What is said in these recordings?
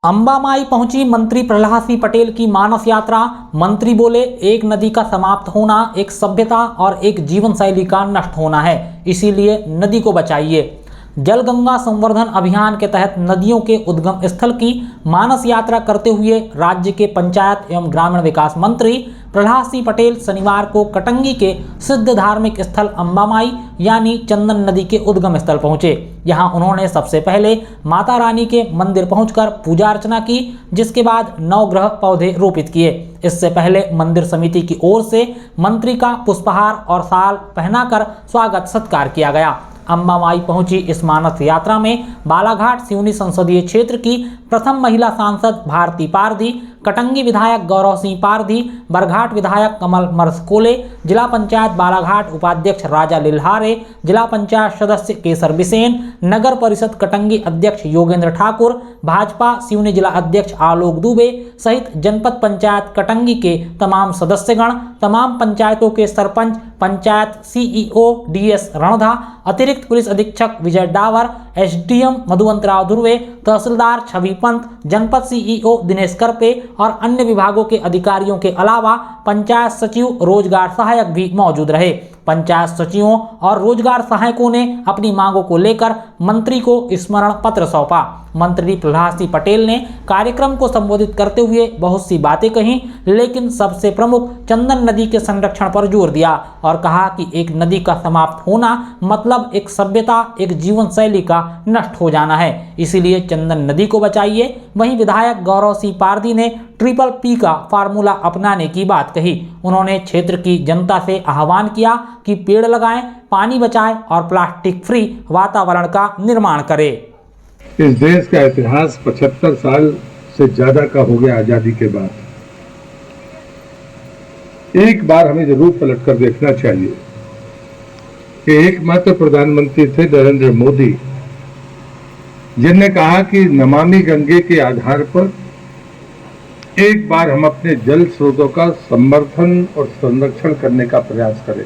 अंबामाई पहुंची मंत्री प्रहलाद सिंह पटेल की मानस यात्रा। मंत्री बोले, एक नदी का समाप्त होना एक सभ्यता और एक जीवन शैली का नष्ट होना है, इसीलिए नदी को बचाइए। जल गंगा संवर्धन अभियान के तहत नदियों के उद्गम स्थल की मानस यात्रा करते हुए राज्य के पंचायत एवं ग्रामीण विकास मंत्री प्रहलाद सिंह पटेल शनिवार को कटंगी के सिद्ध धार्मिक स्थल अंबामाई यानी चंदन नदी के उद्गम स्थल पहुंचे। यहां उन्होंने सबसे पहले माता रानी के मंदिर पहुंचकर पूजा अर्चना की, जिसके बाद नवग्रह पौधे रोपित किए। इससे पहले मंदिर समिति की ओर से मंत्री का पुष्पहार और शाल पहनाकर स्वागत सत्कार किया गया। अंबामाई पहुंची इस मानस यात्रा में बालाघाट सिवनी संसदीय क्षेत्र की प्रथम महिला सांसद भारती पारधी, कटंगी विधायक गौरव सिंह पारधी, बरघाट विधायक कमल मरसकोले, जिला पंचायत बालाघाट उपाध्यक्ष राजा लिल्हारे, जिला पंचायत सदस्य केसर बिसेन, नगर परिषद कटंगी अध्यक्ष योगेंद्र ठाकुर, भाजपा सिवनी जिला अध्यक्ष आलोक दुबे सहित जनपद पंचायत कटंगी के तमाम सदस्यगण, तमाम पंचायतों के सरपंच, पंचायत सीईओ डीएस रणधा, अतिरिक्त पुलिस अधीक्षक विजय डावर, एसडीएम मधुवंतराव धुर्वे, तहसीलदार छवि पंत, जनपद सीईओ दिनेश करपे और अन्य विभागों के अधिकारियों के अलावा पंचायत सचिव, रोजगार सहायक भी मौजूद रहे। पंचायत सचिवों और रोजगार सहायकों ने अपनी मांगों को लेकर मंत्री को स्मरण पत्र सौंपा। मंत्री प्रहलाद सिंह पटेल ने कार्यक्रम को संबोधित करते हुए बहुत सी बातें कहीं, लेकिन सबसे प्रमुख चंदन नदी के संरक्षण पर जोर दिया और कहा कि एक नदी का समाप्त होना मतलब एक सभ्यता, एक जीवन शैली का नष्ट हो जाना है, इसीलिए चंदन नदी को बचाइए। वहीं विधायक गौरव सिंह पारधी ने ट्रिपल पी का फार्मूला अपनाने की बात कही। उन्होंने क्षेत्र की जनता से आह्वान किया कि पेड़ लगाएं, पानी बचाएं और प्लास्टिक फ्री वातावरण का निर्माण करें। इस देश का इतिहास 75 साल से ज्यादा का हो गया आजादी के बाद। एक बार हमें जरूर पलट कर देखना चाहिए कि एकमात्र प्रधानमंत्री थे नरेंद्र मोदी, जिनने कहा कि नमामि गंगे के आधार पर एक बार हम अपने जल स्रोतों का संवर्धन और संरक्षण करने का प्रयास करें।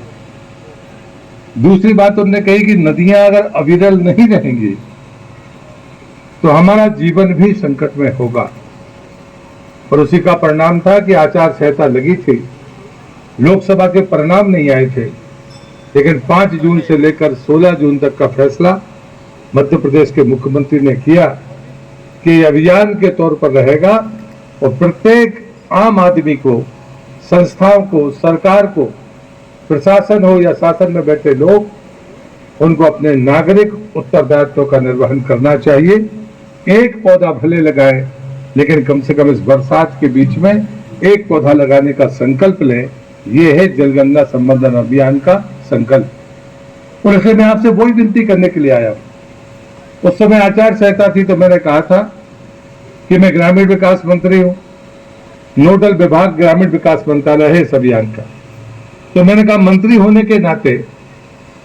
दूसरी बात उन्होंने कही कि नदियां अगर अविरल नहीं रहेंगी तो हमारा जीवन भी संकट में होगा। और उसी का परिणाम था कि आचार संहिता लगी थी, लोकसभा के परिणाम नहीं आए थे, लेकिन 5 जून से लेकर 16 जून तक का फैसला मध्य प्रदेश के मुख्यमंत्री ने किया कि अभियान के तौर पर रहेगा और प्रत्येक आम आदमी को, संस्थाओं को, सरकार को, प्रशासन हो या शासन में बैठे लोग, उनको अपने नागरिक उत्तरदायित्व का निर्वहन करना चाहिए। एक पौधा भले लगाएं, लेकिन कम से कम इस बरसात के बीच में एक पौधा लगाने का संकल्प लें। ये है जलगंगा संवर्धन अभियान का संकल्प। और इसलिए मैं आपसे वही विनती करने के लिए आया हूं। उस समय आचार संहिता थी तो मैंने कहा था कि मैं ग्रामीण विकास मंत्री हूं, नोडल विभाग ग्रामीण विकास मंत्रालय है इस अभियान का। तो मैंने कहा मंत्री होने के नाते,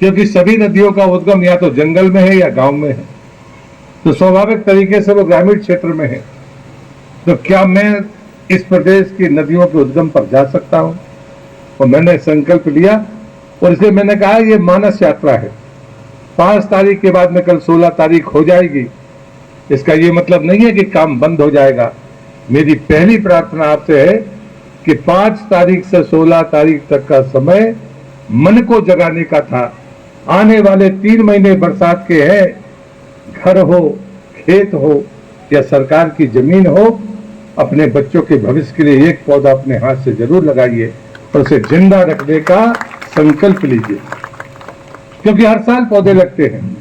क्योंकि सभी नदियों का उद्गम या तो जंगल में है या गांव में है, तो स्वाभाविक तरीके से वो ग्रामीण क्षेत्र में है, तो क्या मैं इस प्रदेश की नदियों के उद्गम पर जा सकता हूं? और मैंने संकल्प लिया और इसलिए मैंने कहा ये मानस यात्रा है। 5 तारीख के बाद में कल 16 तारीख हो जाएगी। इसका ये मतलब नहीं है कि काम बंद हो जाएगा। मेरी पहली प्रार्थना आपसे है कि 5 तारीख से 16 तारीख तक का समय मन को जगाने का था। आने वाले 3 महीने बरसात के हैं, घर हो, खेत हो या सरकार की जमीन हो, अपने बच्चों के भविष्य के लिए एक पौधा अपने हाथ से जरूर लगाइए और उसे जिंदा रखने का संकल्प लीजिए, क्योंकि हर साल पौधे लगते हैं।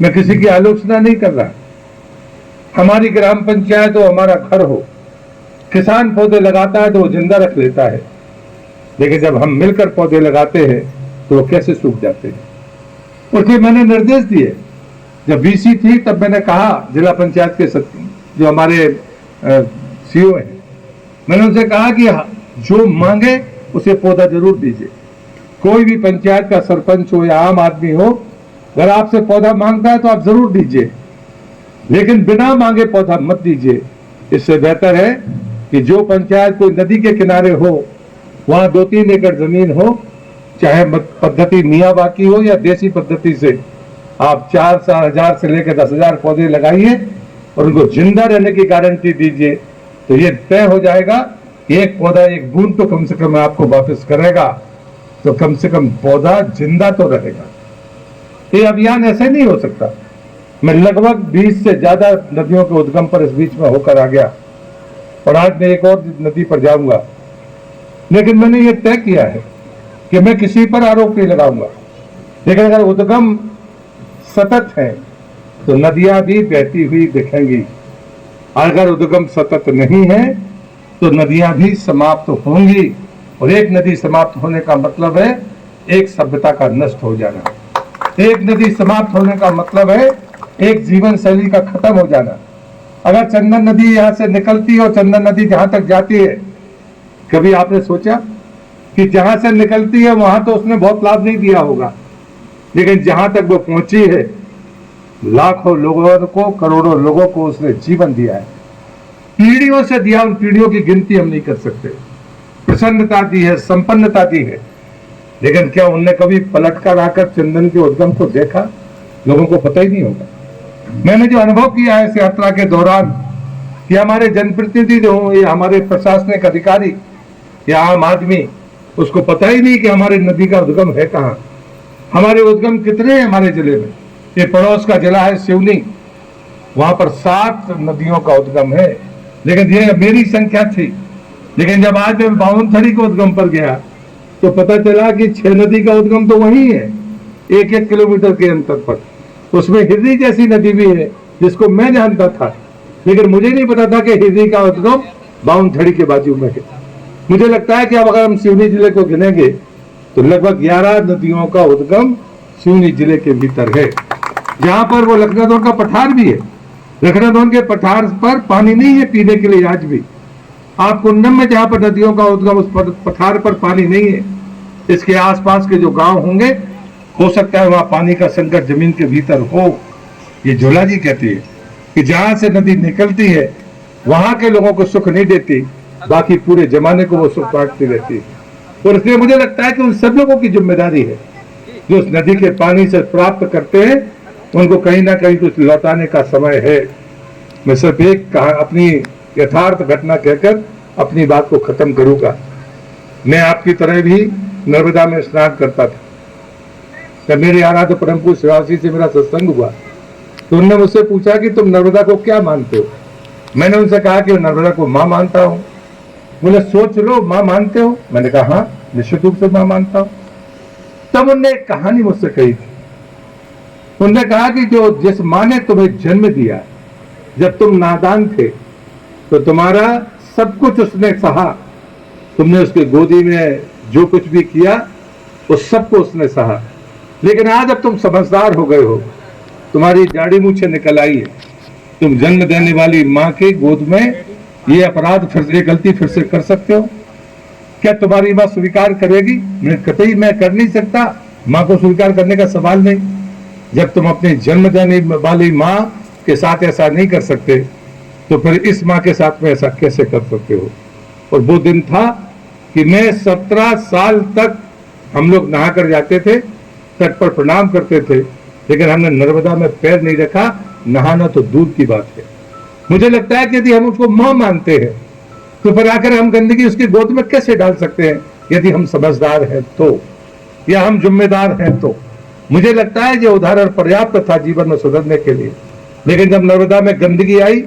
मैं किसी की आलोचना नहीं कर रहा। हमारी ग्राम पंचायत हो, हमारा घर हो, किसान पौधे लगाता है तो वो जिंदा रख लेता है, लेकिन जब हम मिलकर पौधे लगाते हैं तो वो कैसे सूख जाते हैं। और फिर मैंने निर्देश दिए, जब वीसी थी तब मैंने कहा जिला पंचायत के जो हमारे सीओ हैं, मैंने उनसे कहा कि जो मांगे उसे पौधा जरूर दीजिए। कोई भी पंचायत का सरपंच हो या आम आदमी हो, अगर आपसे पौधा मांगता है तो आप जरूर दीजिए, लेकिन बिना मांगे पौधा मत दीजिए। इससे बेहतर है कि जो पंचायत कोई नदी के किनारे हो, वहां 2-3 एकड़ जमीन हो, चाहे पद्धति मियावाकी हो या देसी पद्धति से, आप 4-4 हजार से लेकर 10,000 पौधे लगाइए और उनको जिंदा रहने की गारंटी दीजिए, तो ये तय हो जाएगा कि एक पौधा एक बूंद तो कम से कम आपको वापस करेगा, तो कम से कम पौधा जिंदा तो रहेगा। ये अभियान ऐसे नहीं हो सकता। मैं लगभग 20 से ज्यादा नदियों के उद्गम पर इस बीच में होकर आ गया और आज मैं एक और नदी पर जाऊंगा, लेकिन मैंने ये तय किया है कि मैं किसी पर आरोप नहीं लगाऊंगा। लेकिन अगर उद्गम सतत है तो नदियां भी बहती हुई दिखेंगी, अगर उद्गम सतत नहीं है तो नदियां भी समाप्त होंगी, और एक नदी समाप्त होने का मतलब है एक सभ्यता का नष्ट हो जाना। एक नदी समाप्त होने का मतलब है एक जीवन शैली का खत्म हो जाना। अगर चंदन नदी यहां से निकलती है और चंदन नदी जहां तक जाती है, कभी आपने सोचा कि जहां से निकलती है वहां तो उसने बहुत लाभ नहीं दिया होगा, लेकिन जहां तक वो पहुंची है लाखों लोगों को, करोड़ों लोगों को उसने जीवन दिया है, पीढ़ियों से दिया। उन पीढ़ियों की गिनती हम नहीं कर सकते। प्रसन्नता दी है, संपन्नता दी है, लेकिन क्या उनने कभी पलटकर आकर चंदन के उद्गम को देखा? लोगों को पता ही नहीं होगा। मैंने जो अनुभव किया है इस यात्रा के दौरान कि हमारे जनप्रतिनिधि जो हों या हमारे प्रशासनिक अधिकारी या आम आदमी, उसको पता ही नहीं कि हमारे नदी का उद्गम है कहाँ। हमारे उद्गम कितने हैं हमारे जिले में? ये पड़ोस का जिला है सिवनी, वहां पर 7 नदियों का उद्गम है, लेकिन ये मेरी संख्या थी। लेकिन जब आज मैं बावनथड़ी के उद्गम पर गया तो पता चला कि 6 नदी का उद्गम तो वही है, 1-1 किलोमीटर के अंतर पर। उसमें हिरनी जैसी नदी भी है जिसको मैं जानता था, लेकिन मुझे नहीं पता था कि हिरनी का उद्गम बावनथड़ी के बाजू में है। मुझे लगता है कि अब अगर हम सिवनी जिले को गिनेंगे तो लगभग 11 नदियों का उद्गम सिवनी जिले के भीतर है, जहां पर वो लखनदौन का पठार भी है। लखनदौन के पठार पर पानी नहीं है पीने के लिए आज भी। आप कुंडम में जहां पर नदियों का उद्गम, उस पठार पर पानी नहीं है। इसके आसपास के जो गांव होंगे, हो सकता है वहां पानी का संकट जमीन के भीतर हो। ये झोला जी कहती है कि जहां से नदी निकलती है वहां के लोगों को सुख नहीं देती, बाकी पूरे जमाने को वो सुख बांटती रहती है। और इसलिए मुझे लगता है कि उन सब लोगों की जिम्मेदारी है जो उस नदी के पानी से प्राप्त करते हैं, उनको कहीं ना कहीं कुछ लौटाने का समय है। मैं सिर्फ एक अपनी यथार्थ घटना कहकर अपनी बात को खत्म करूंगा। मैं आपकी तरह भी नर्मदा में स्नान करता था। जब मेरे आराध्य परम पूज्य श्रीवासी से मेरा सत्संग हुआ तो उन्होंने मुझसे पूछा कि तुम नर्मदा को क्या मानते हो? मैंने उनसे कहा कि नर्मदा को मां मानता हूं। बोले सोच लो, मां मानते हो? मैंने कहा हाँ, निश्चित रूप से मां मानता हूं। तब उन्होंने एक कहानी मुझसे कही थी। उन्होंने कहा कि जो जिस मां ने तुम्हें जन्म दिया, जब तुम नादान थे तो तुम्हारा सब कुछ उसने सहा। तुमने उसके गोदी में जो कुछ भी किया उस सबको उसने सहा। लेकिन आज अब तुम समझदार हो गए हो, तुम्हारी दाढ़ी मूछें निकल आई है, तुम जन्म देने वाली मां के गोद में ये अपराध फिर से, गलती फिर से कर सकते हो? क्या तुम्हारी मां स्वीकार करेगी? मैं कतई मैं कर नहीं सकता। मां को स्वीकार करने का सवाल नहीं। जब तुम अपने जन्म देने वाली मां के साथ ऐसा नहीं कर सकते तो फिर इस मां के साथ में ऐसा कैसे कर सकते हो? और वो दिन था कि मैं 17 साल तक हम लोग नहा कर जाते थे, तट पर प्रणाम करते थे, लेकिन हमने नर्मदा में पैर नहीं रखा। नहाना तो दूर की बात है। मुझे लगता है कि यदि हम उसको मां मानते हैं तो फिर आकर हम गंदगी उसकी गोद में कैसे डाल सकते हैं? यदि हम समझदार हैं तो, या हम जिम्मेदार हैं तो। मुझे लगता है ये उदाहरण पर्याप्त था जीवन में सुधरने के लिए। लेकिन जब नर्मदा में गंदगी आई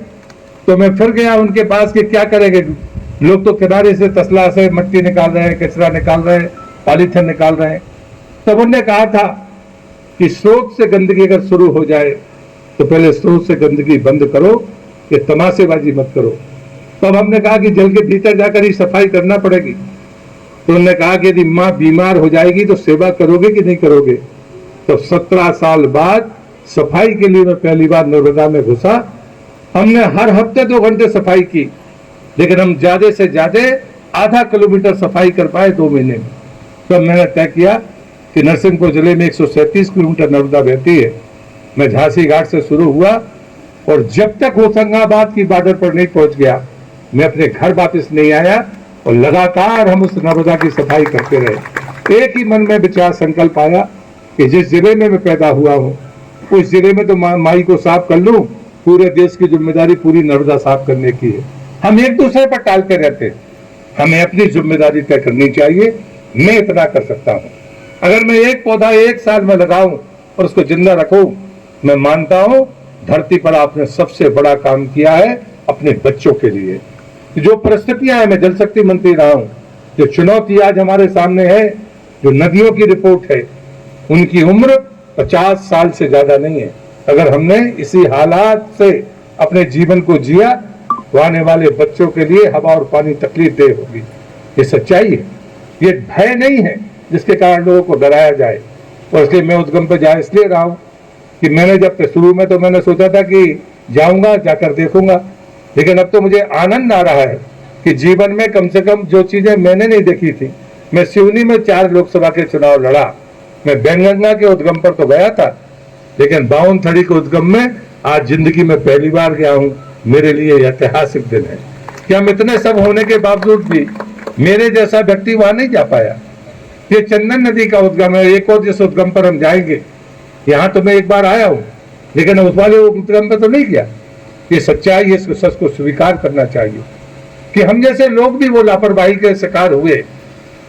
तो मैं फिर गया उनके पास कि क्या करेंगे। लोग तो किनारे से तसला से मिट्टी निकाल रहे हैं, कचरा निकाल रहे हैं, पॉलीथिन निकाल रहे हैं। तब उन्होंने कहा था कि स्रोत से गंदगी अगर शुरू हो जाए तो पहले स्रोत से गंदगी बंद करो, ये तमाशेबाजी मत करो। तब हमने कहा कि जल के भीतर जाकर ही सफाई करना पड़ेगी। तो उन्होंने कहा कि यदि माँ बीमार हो जाएगी तो सेवा करोगे कि नहीं करोगे? तो 17 साल बाद सफाई के लिए मैं पहली बार नर्मदा में घुसा। हमने हर हफ्ते 2 घंटे सफाई की, लेकिन हम ज्यादा से ज्यादा आधा किलोमीटर सफाई कर पाए 2 महीने में। तब मैंने तय किया कि नरसिंहपुर जिले में 137 किलोमीटर नर्मदा बहती है। मैं झांसी घाट से शुरू हुआ और जब तक होशंगाबाद की बॉर्डर पर नहीं पहुंच गया मैं अपने घर वापस नहीं आया, और लगातार हम उस नर्मदा की सफाई करते रहे। एक ही मन में विचार संकल्प आया कि जिस जिले में मैं पैदा हुआ हूँ उस जिले में तो माई को साफ कर लूं पूरे देश की जिम्मेदारी पूरी नर्मदा साफ करने की है। हम एक दूसरे पर टालते रहते हैं, हमें अपनी जिम्मेदारी तय करनी चाहिए। मैं इतना कर सकता हूं, अगर मैं एक पौधा 1 साल में लगाऊं और उसको जिंदा रखूं, मैं मानता हूं धरती पर आपने सबसे बड़ा काम किया है अपने बच्चों के लिए। जो परिस्थितियां हैं, मैं जल शक्ति मंत्री रहा हूं, जो चुनौती आज हमारे सामने है, जो नदियों की रिपोर्ट है, उनकी उम्र 50 साल से ज्यादा नहीं है। अगर हमने इसी हालात से अपने जीवन को जिया तो आने वाले बच्चों के लिए हवा और पानी तकलीफ दे होगी। ये सच्चाई है, ये भय नहीं है जिसके कारण लोगों को डराया जाए। और इसलिए मैं उद्गम पर जा इसलिए रहा हूं कि मैंने जब शुरू में तो मैंने सोचा था कि जाऊंगा, जाकर देखूंगा, लेकिन अब तो मुझे आनंद आ रहा है कि जीवन में कम से कम जो चीजें मैंने नहीं देखी थी। मैं सिवनी में 4 लोकसभा के चुनाव लड़ा, मैं बैंगंगा के उद्गम पर तो गया था, लेकिन बाउनथड़ी के उद्गम में आज जिंदगी में पहली बार गया हूं। मेरे लिए ऐतिहासिक दिन है कि हम इतने सब होने के बावजूद भी मेरे जैसा व्यक्ति वहां नहीं जा पाया। ये चंदन नदी का उद्गम है, एक और जिस उद्गम पर हम जाएंगे, यहाँ तो मैं एक बार आया हूँ, लेकिन उस वाले उद्गम पर तो नहीं गया। ये सच्चाई, इस सच को स्वीकार करना चाहिए कि हम जैसे लोग भी वो लापरवाही के शिकार हुए,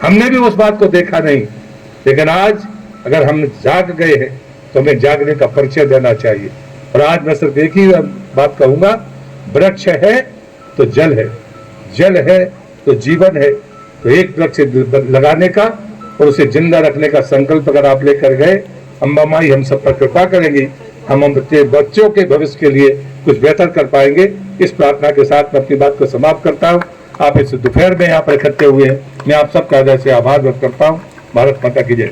हमने भी उस बात को देखा नहीं। लेकिन आज अगर हम जाग गए हैं तो हमें जागने का परिचय देना चाहिए। और आज मैं सिर्फ एक ही बात कहूंगा, वृक्ष है तो जल है, जल है तो जीवन है। तो एक वृक्ष लगाने का और उसे जिंदा रखने का संकल्प अगर आप लेकर गए, अम्बा माई हम सब पर कृपा करेंगी, हम अपने बच्चों के भविष्य के लिए कुछ बेहतर कर पाएंगे। इस प्रार्थना के साथ मैं अपनी बात को समाप्त करता हूँ। आप इस दोपहर में यहाँ पर इकट्ठे हुए हैं, मैं आप सबका हृदय से आभार व्यक्त करता हूँ। भारत माता की जय।